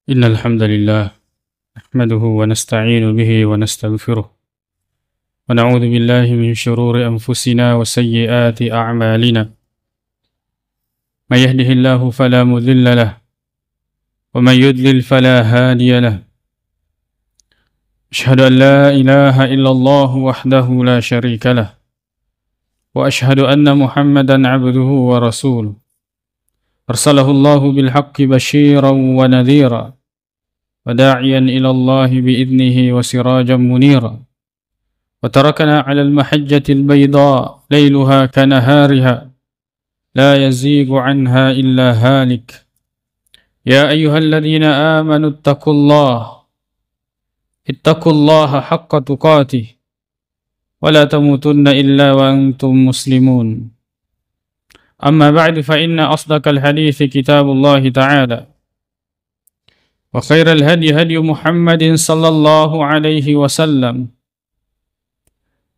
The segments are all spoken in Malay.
إن الحمد لله نحمده ونستعين به ونستغفره ونعوذ بالله من شرور أنفسنا وسيئات أعمالنا من يهده الله فلا مضل له ومن يضلل فلا هادي له أشهد أن لا إله إلا الله وحده لا شريك له وأشهد أن محمدا عبده ورسوله أرسله الله بالحق بشيرا ونذيرا وداعيا إلى الله بإذنه وسراجا منيرا وتركنا على المحجة البيضاء ليلها كنهارها لا يزيغ عنها إلا هالك يا أيها الذين آمنوا اتقوا الله حق تقاته ولا تموتن إلا وأنتم مسلمون أما بعد فإن أصدق الحديث كتاب الله تعالى وخير الهدي هدي محمد صلى الله عليه وسلم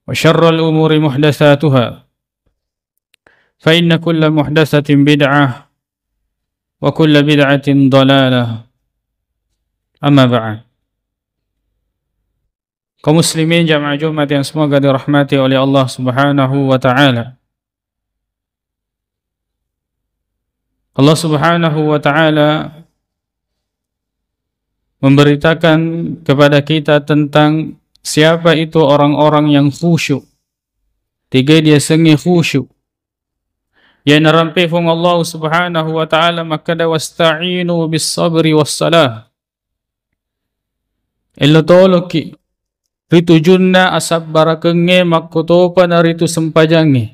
وشر الأمور محدثاتها فإن كل محدثة بدعة وكل بدعة ضلالة أما بعد. Kaum muslimin jamaah Jumat yang semoga dirahmati oleh Allah Subhanahu wa taala. Allah Subhanahu wa taala memberitakan kepada kita tentang siapa itu orang-orang yang khusyuk. Tiga dia sengi khusyuk. Ya narampe fung Allah Subhanahu wa taala maka da wasta'inu bis sabri was salah. Illa toloki ritu junna asab barakenge makotopa na ritu sempajange.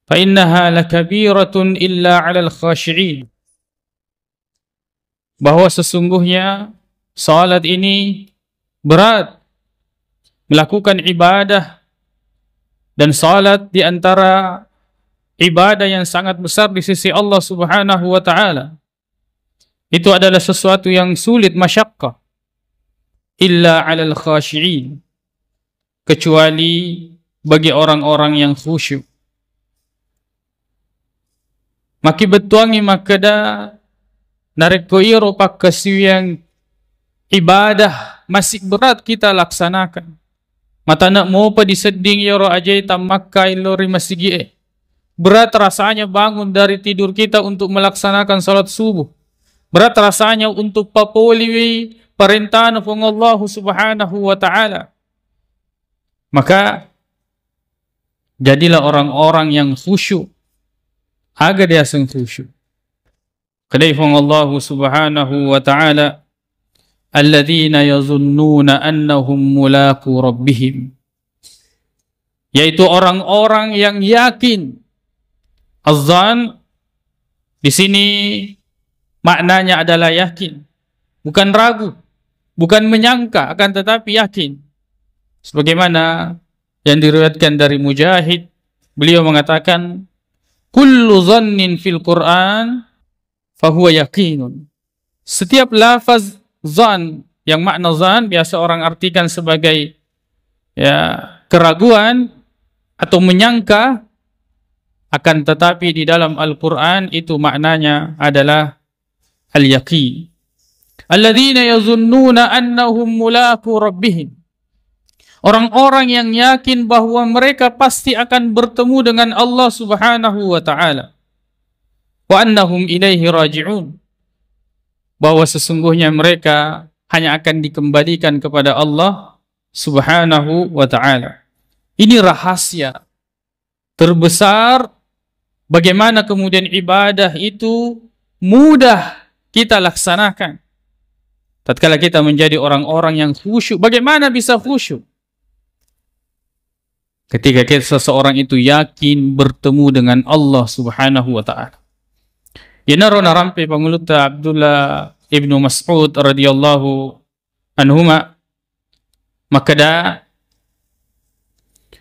Fa innaha lakabiratun illa 'alal khashi'in. Bahwa sesungguhnya salat ini berat, melakukan ibadah, dan salat di antara ibadah yang sangat besar di sisi Allah Subhanahu wa taala. Itu adalah sesuatu yang sulit, masyaqqah. Illa 'alal khashi'in, kecuali bagi orang-orang yang khusyuk. Maki betuangi makada nareko iro pakasiyang ibadah masih berat kita laksanakan. Mata nak mau pa diseding iro ajay tamakkai lori masigi. Berat rasanya bangun dari tidur kita untuk melaksanakan salat subuh. Berat rasanya untuk papoliwi perintah ng Allah Subhanahu wa taala. Maka jadilah orang-orang yang khusyuk. Agar dia sing khusyuk. Kedai Allah Subhanahu wa taala, alladzina yazunnuna annahum mulaqu rabbihim. Yaitu orang-orang yang yakin. Az-zan di sini maknanya adalah yakin, bukan ragu, bukan menyangka, akan tetapi yakin. Sebagaimana yang diriwayatkan dari Mujahid, beliau mengatakan, kullu zannin fil Qur'an fahuwa yakinun. Setiap lafaz zan, yang makna zan biasa orang artikan sebagai keraguan atau menyangka, akan tetapi di dalam Al-Quran itu maknanya adalah al-yaqin. Alladzina yazunnuna annahum mulaqu rabbihim. Orang-orang yang yakin bahwa mereka pasti akan bertemu dengan Allah Subhanahu wa taala. Wa annahum ilaihi raji'un. Bahwa sesungguhnya mereka hanya akan dikembalikan kepada Allah Subhanahu wa taala. Ini rahasia terbesar bagaimana kemudian ibadah itu mudah kita laksanakan. Tatkala kita menjadi orang-orang yang khusyuk, bagaimana bisa khusyuk? Ketika seseorang itu yakin bertemu dengan Allah Subhanahu wa taala. Yenaro narampe panguluta Abdullah ibnu Mas'ud radhiyallahu anhuma makada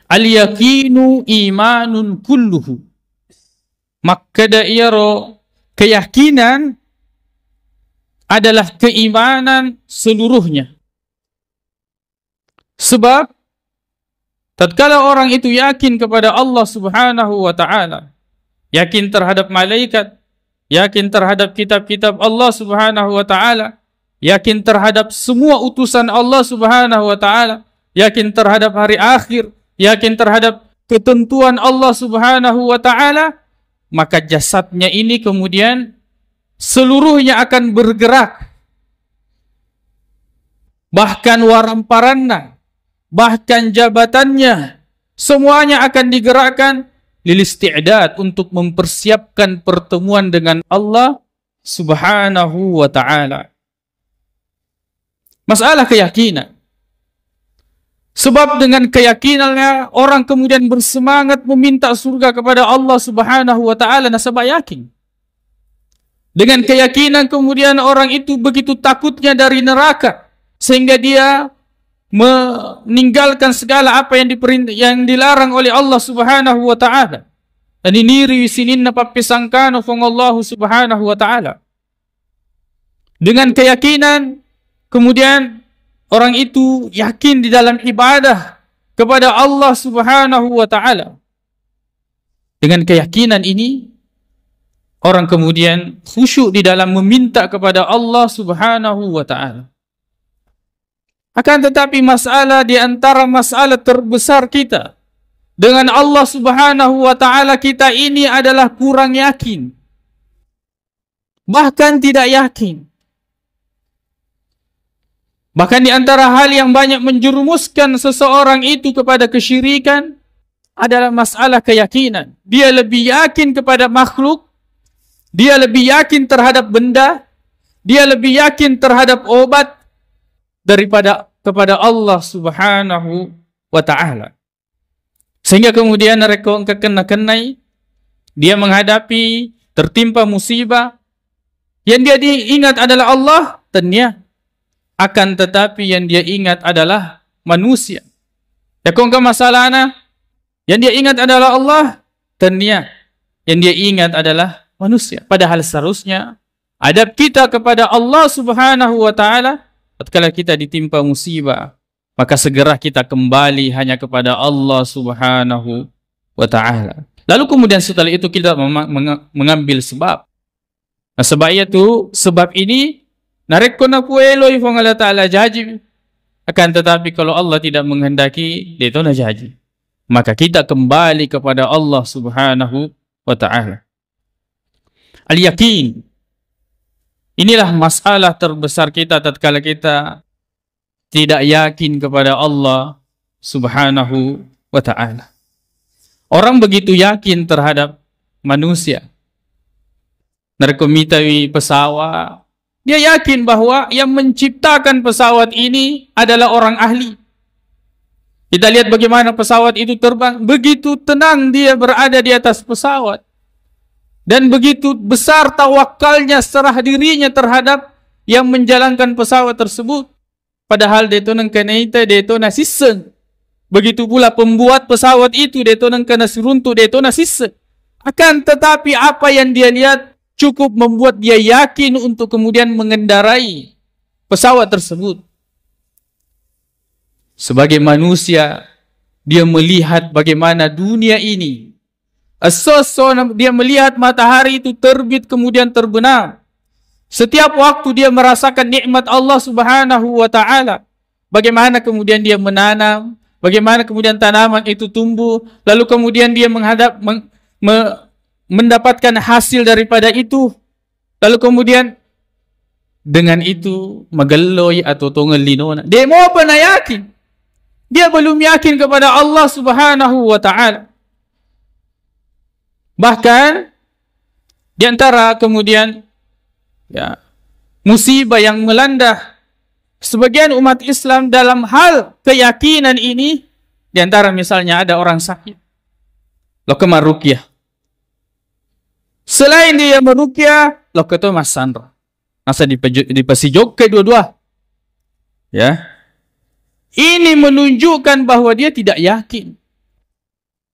al-yaqinu imanun kulluhu. Makada iyaro keyakinan adalah keimanan seluruhnya. Sebab tatkala orang itu yakin kepada Allah Subhanahu wa taala, yakin terhadap malaikat, yakin terhadap kitab-kitab Allah Subhanahu wa taala, yakin terhadap semua utusan Allah Subhanahu wa taala, yakin terhadap hari akhir, yakin terhadap ketentuan Allah Subhanahu wa taala, maka jasadnya ini kemudian seluruhnya akan bergerak. Bahkan waramparanna, bahkan jabatannya, semuanya akan digerakkan lil isti'dad, untuk mempersiapkan pertemuan dengan Allah Subhanahu wa taala. Masalah keyakinan. Sebab dengan keyakinannya orang kemudian bersemangat meminta surga kepada Allah Subhanahu wa taala, nasabah yakin. Dengan keyakinan kemudian orang itu begitu takutnya dari neraka sehingga dia meninggalkan segala apa yang dilarang oleh Allah Subhanahu wa taala. Aniniri sininna papisangkano fongallahu Subhanahu wa taala. Dengan keyakinan kemudian orang itu yakin di dalam ibadah kepada Allah Subhanahu wa taala. Dengan keyakinan ini orang kemudian khusyuk di dalam meminta kepada Allah Subhanahu wa taala. Akan tetapi masalah di antara masalah terbesar kita dengan Allah Subhanahu wa taala kita ini adalah kurang yakin. Bahkan tidak yakin. Bahkan di antara hal yang banyak menjerumuskan seseorang itu kepada kesyirikan adalah masalah keyakinan. Dia lebih yakin kepada makhluk, dia lebih yakin terhadap benda, dia lebih yakin terhadap obat daripada kepada Allah Subhanahu wa taala. Sehingga kemudian mereka kena-kenai, dia menghadapi tertimpa musibah, yang dia ingat adalah Allah, tanya. Akan tetapi yang dia ingat adalah manusia. Ya kau masalahnya, yang dia ingat adalah Allah, tanya. Yang dia ingat adalah manusia. Padahal seharusnya adab kita kepada Allah Subhanahu wa taala tatkala kita ditimpa musibah, maka segera kita kembali hanya kepada Allah Subhanahu wa taala. Lalu kemudian setelah itu kita mengambil sebab. Nah, sebab itu, sebab ini nareko na puelo ifong Allah taala jaji. Akan tetapi kalau Allah tidak menghendaki, dia itu na jaji. Maka kita kembali kepada Allah Subhanahu wa taala. Al-yakin. Inilah masalah terbesar kita tatkala kita tidak yakin kepada Allah Subhanahu wa taala. Orang begitu yakin terhadap manusia. Narkomitawi pesawat, dia yakin bahwa yang menciptakan pesawat ini adalah orang ahli. Kita lihat bagaimana pesawat itu terbang, begitu tenang dia berada di atas pesawat. Dan begitu besar tawakalnya, serah dirinya terhadap yang menjalankan pesawat tersebut. Padahal dia itu nengkenaita, dia itu nasisen. Begitu pula pembuat pesawat itu, dia itu nengkena seruntuk, dia itu nasisen. Akan tetapi apa yang dia lihat cukup membuat dia yakin untuk kemudian mengendarai pesawat tersebut. Sebagai manusia, dia melihat bagaimana dunia ini. Dia melihat matahari itu terbit kemudian terbenam. Setiap waktu dia merasakan nikmat Allah Subhanahu wa taala. Bagaimana kemudian dia menanam, bagaimana kemudian tanaman itu tumbuh, lalu kemudian dia mendapatkan hasil daripada itu. Lalu kemudian dengan itu mageloy atau tongelinona. Dia mau apa na yakin? Dia belum yakin kepada Allah Subhanahu wa taala. Bahkan di antara kemudian ya, musibah yang melanda sebagian umat Islam dalam hal keyakinan ini, di antara misalnya ada orang sakit, lo kemar ruqyah. Selain dia meruqyah, lo keto Mas Sandra. Masa dipasijok kedua-dua. Ya. Ini menunjukkan bahwa dia tidak yakin.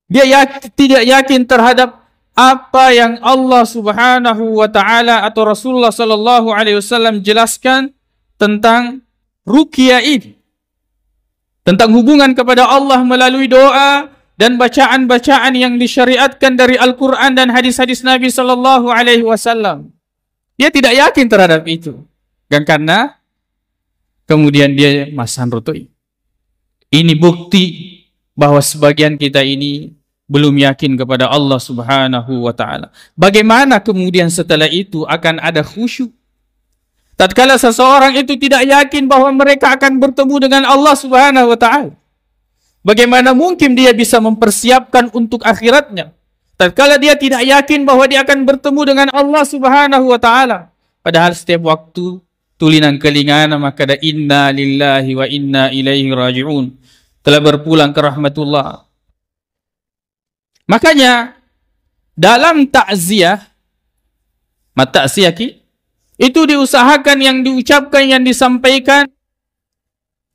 Dia tidak yakin terhadap apa yang Allah Subhanahu wa taala atau Rasulullah sallallahu alaihi wasallam jelaskan tentang ruqyah ini. Tentang hubungan kepada Allah melalui doa, dan bacaan-bacaan yang disyariatkan dari Al-Quran dan hadis-hadis Nabi Sallallahu Alaihi Wasallam. Dia tidak yakin terhadap itu. Dan karena kemudian dia masan rutui. Ini bukti bahwa sebagian kita ini belum yakin kepada Allah Subhanahu wa Ta'ala. Bagaimana kemudian setelah itu akan ada khusyuk? Tatkala seseorang itu tidak yakin bahwa mereka akan bertemu dengan Allah Subhanahu wa Ta'ala, bagaimana mungkin dia bisa mempersiapkan untuk akhiratnya? Tatkala dia tidak yakin bahwa dia akan bertemu dengan Allah Subhanahu wa Ta'ala, padahal setiap waktu tulinan kelingana maka ada inna lillahi wa inna ilaihi raji'un, telah berpulang ke rahmatullah. Makanya dalam takziah, itu diusahakan yang diucapkan, yang disampaikan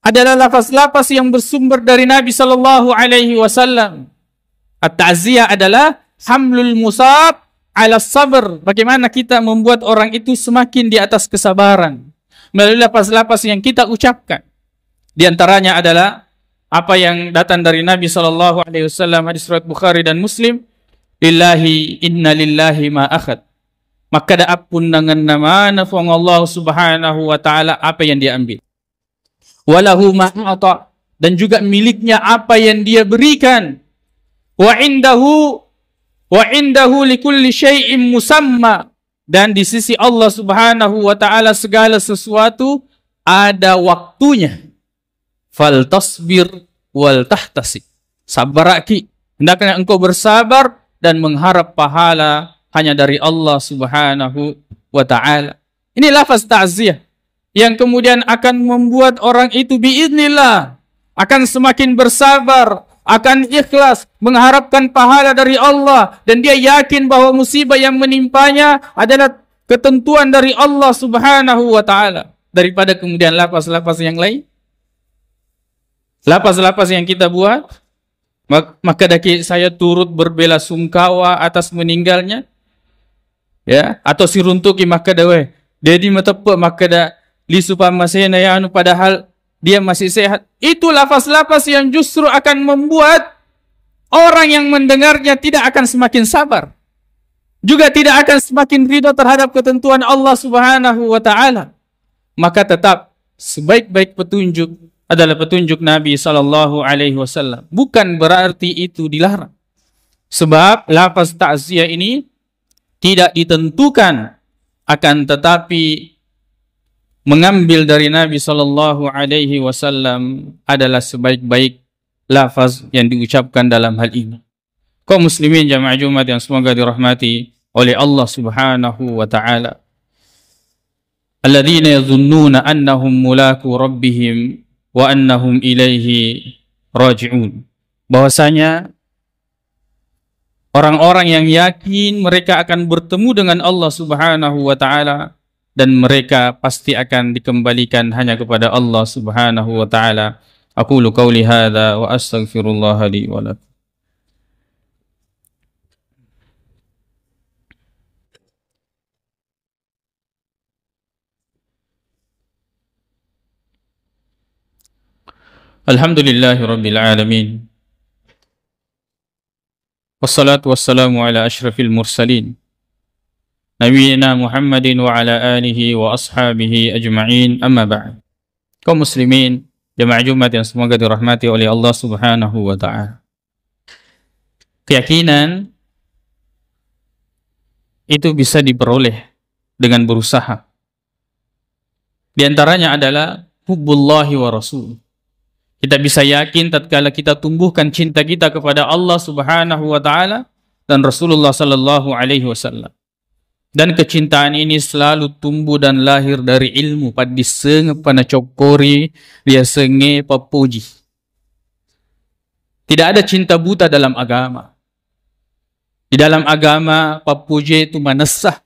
adalah lafaz-lafaz yang bersumber dari Nabi Sallallahu Alaihi Wasallam. At-ta'ziyah adalah hamlul musab ala sabr. Bagaimana kita membuat orang itu semakin di atas kesabaran melalui lafaz-lafaz yang kita ucapkan. Di antaranya adalah apa yang datang dari Nabi Sallallahu Alaihi Wasallam, hadis riwayat Bukhari dan Muslim. Lillahi inna lillahi ma akhad. Maka ada apun dengan nama nafung Allah Subhanahu wa Ta'ala apa yang dia ambil. Walahu ma a'ta, dan juga miliknya apa yang dia berikan. Wa indahu likulli syai'in musamma, dan di sisi Allah Subhanahu wa Ta'ala segala sesuatu ada waktunya. Fal tasbir wal tahtasib. Sabaraki, hendaknya engkau bersabar dan mengharap pahala hanya dari Allah Subhanahu wa Ta'ala. Ini lafaz ta'ziyah yang kemudian akan membuat orang itu biiznillah akan semakin bersabar, akan ikhlas mengharapkan pahala dari Allah, dan dia yakin bahwa musibah yang menimpanya adalah ketentuan dari Allah Subhanahu wa Ta'ala, daripada kemudian lafaz-lafaz yang lain. Lafaz-lafaz yang kita buat, maka saya turut berbela sungkawa atas meninggalnya, ya, atau si runtuki maka dawe dedi matepe maka da li supamasena ya anu, padahal dia masih sehat. Itu lafaz-lafaz yang justru akan membuat orang yang mendengarnya tidak akan semakin sabar, juga tidak akan semakin ridha terhadap ketentuan Allah Subhanahu wa Ta'ala. Maka tetap sebaik-baik petunjuk adalah petunjuk Nabi Sallallahu Alaihi Wasallam. Bukan berarti itu dilarang. Sebab lafaz ta'ziyah ini tidak ditentukan, akan tetapi mengambil dari Nabi Sallallahu Alaihi Wasallam adalah sebaik-baik lafaz yang diucapkan dalam hal ini. Kaum muslimin jamaah Jumat yang semoga dirahmati oleh Allah Subhanahu wa Ta'ala. Alladzina yadhunnuna annahum mulaku rabbihim wa annahum ilaihi raji'un. Bahwasanya orang-orang yang yakin mereka akan bertemu dengan Allah Subhanahu wa Ta'ala, dan mereka pasti akan dikembalikan hanya kepada Allah Subhanahu wa Ta'ala. Aqulu qawli hadza wa astaghfirullah li wa lakum. Alhamdulillahi rabbil alamin. Wassalatu wassalamu ala ashrafil mursalin, Nabiina Muhammadin wa ala alihi wa ashabihi ajma'in, amma ba'd. Kaum muslimin, jamaah Jumat yang semoga dirahmati oleh Allah Subhanahu wa Ta'ala. Keyakinan itu bisa diperoleh dengan berusaha. Di antaranya adalah hubbullahi wa rasul. Kita bisa yakin tatkala kita tumbuhkan cinta kita kepada Allah Subhanahu wa Ta'ala dan Rasulullah Sallallahu Alaihi Wasallam. Dan kecintaan ini selalu tumbuh dan lahir dari ilmu. Padiseng panacokori dia senge papuji. Tidak ada cinta buta dalam agama. Di dalam agama papuji itu manasah.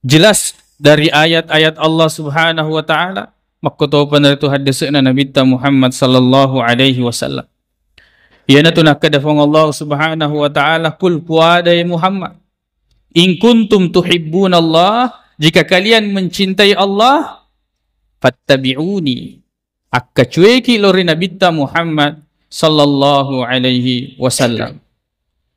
Jelas dari ayat-ayat Allah Subhanahu wa Ta'ala. Maka tawapan itu hadisnya Nabi Muhammad Sallallahu Alaihi Wasallam. Ia natuna kadafang Allah Subhanahu wa Ta'ala, kul puadai Muhammad, in kuntum tuhibbun Allah, jika kalian mencintai Allah, fattabi'uni, akka cueki lori Nabi Muhammad sallallahu alaihi wasallam.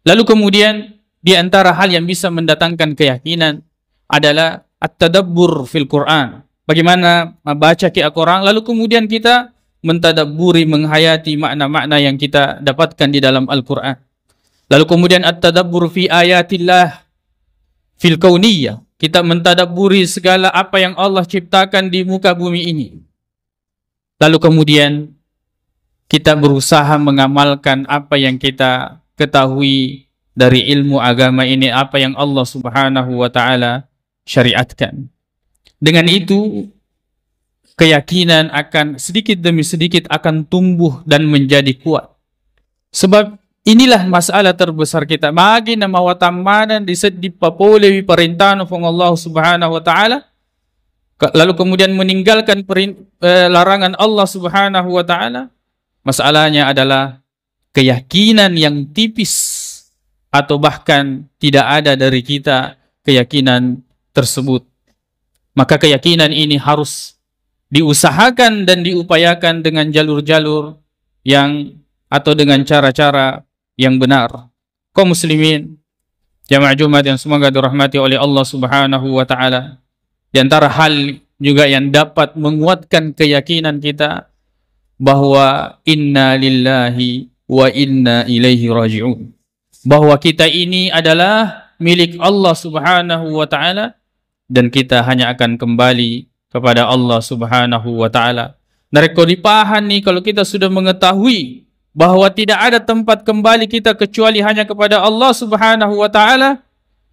Lalu kemudian di antara hal yang bisa mendatangkan keyakinan adalah at-tadabbur fil Quran. Bagaimana membaca Al-Quran lalu kemudian kita mentadabburi, menghayati makna-makna yang kita dapatkan di dalam Al-Quran. Lalu kemudian at-tadabbur fi ayatillah fil kauniyah. Kita mentadabburi segala apa yang Allah ciptakan di muka bumi ini. Lalu kemudian kita berusaha mengamalkan apa yang kita ketahui dari ilmu agama ini, apa yang Allah Subhanahu wa ta'ala syariatkan. Dengan itu, keyakinan akan sedikit demi sedikit akan tumbuh dan menjadi kuat. Sebab inilah masalah terbesar kita. Magi na mawatamanan di papole perintahan ng Allah Subhanahu wa ta'ala, lalu kemudian meninggalkan larangan Allah Subhanahu wa ta'ala. Masalahnya adalah keyakinan yang tipis atau bahkan tidak ada dari kita keyakinan tersebut. Maka keyakinan ini harus diusahakan dan diupayakan dengan jalur-jalur yang atau dengan cara-cara yang benar. Kaum muslimin, jamaah Jumat yang semoga dirahmati oleh Allah Subhanahu wa ta'ala, di antara hal juga yang dapat menguatkan keyakinan kita bahwa inna lillahi wa inna ilaihi raji'un, bahwa kita ini adalah milik Allah Subhanahu wa ta'ala dan kita hanya akan kembali kepada Allah Subhanahu wa ta'ala. Nareko dipahan nih kalau kita sudah mengetahui bahwa tidak ada tempat kembali kita kecuali hanya kepada Allah Subhanahu wa ta'ala,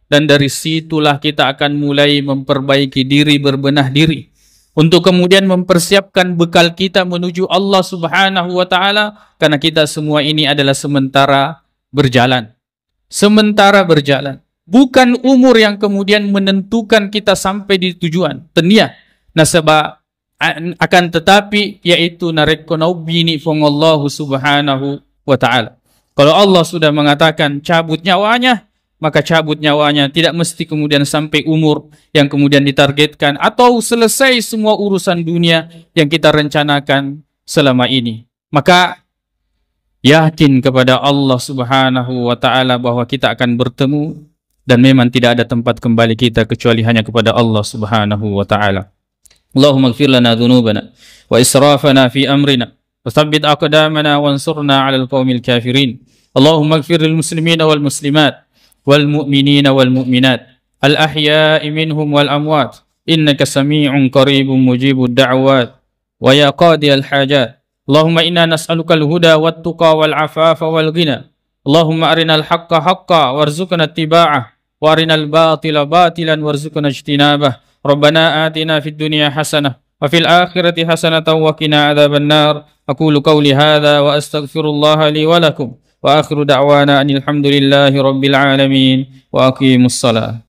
dan dari situlah kita akan mulai memperbaiki diri, berbenah diri untuk kemudian mempersiapkan bekal kita menuju Allah Subhanahu wa ta'ala, karena kita semua ini adalah sementara berjalan. Sementara berjalan. Bukan umur yang kemudian menentukan kita sampai di tujuan. Tenia. Nasaba akan tetapi yaitu narekonau bini fongallahu Subhanahu wa ta'ala. Kalau Allah sudah mengatakan cabut nyawanya, maka cabut nyawanya, tidak mesti kemudian sampai umur yang kemudian ditargetkan atau selesai semua urusan dunia yang kita rencanakan selama ini. Maka yakin kepada Allah Subhanahu wa ta'ala bahwa kita akan bertemu dan memang tidak ada tempat kembali kita kecuali hanya kepada Allah Subhanahu wa ta'ala. Allahumma ighfir lana dhunubana wa israfana fi amrina wa thabbit aqdamana wansurna 'alal qaumil kafirin. Allahumma ighfir lil muslimina wal muslimat wal mu'minina wal mu'minat al ahya'i minhum wal amwat innaka sami'un qaribun mujibud da'wat wa ya qadiyal hajat. Allahumma inna nas'aluka al huda wat tuqa wal afafa wal ghina. Allahumma arinal haqqa haqqa warzuqna ittiba'ah wa arinal batila batilan warzuqna ijtinabah. Rabbana atina fid dunya hasanah wa fil akhirati hasanatan wa qina adzaban nar. Aqulu qawli hadza wa astaghfirullaha li wa lakum wa akhiru da'wana anil hamdulillahi rabbil alamin wa aqimus salah.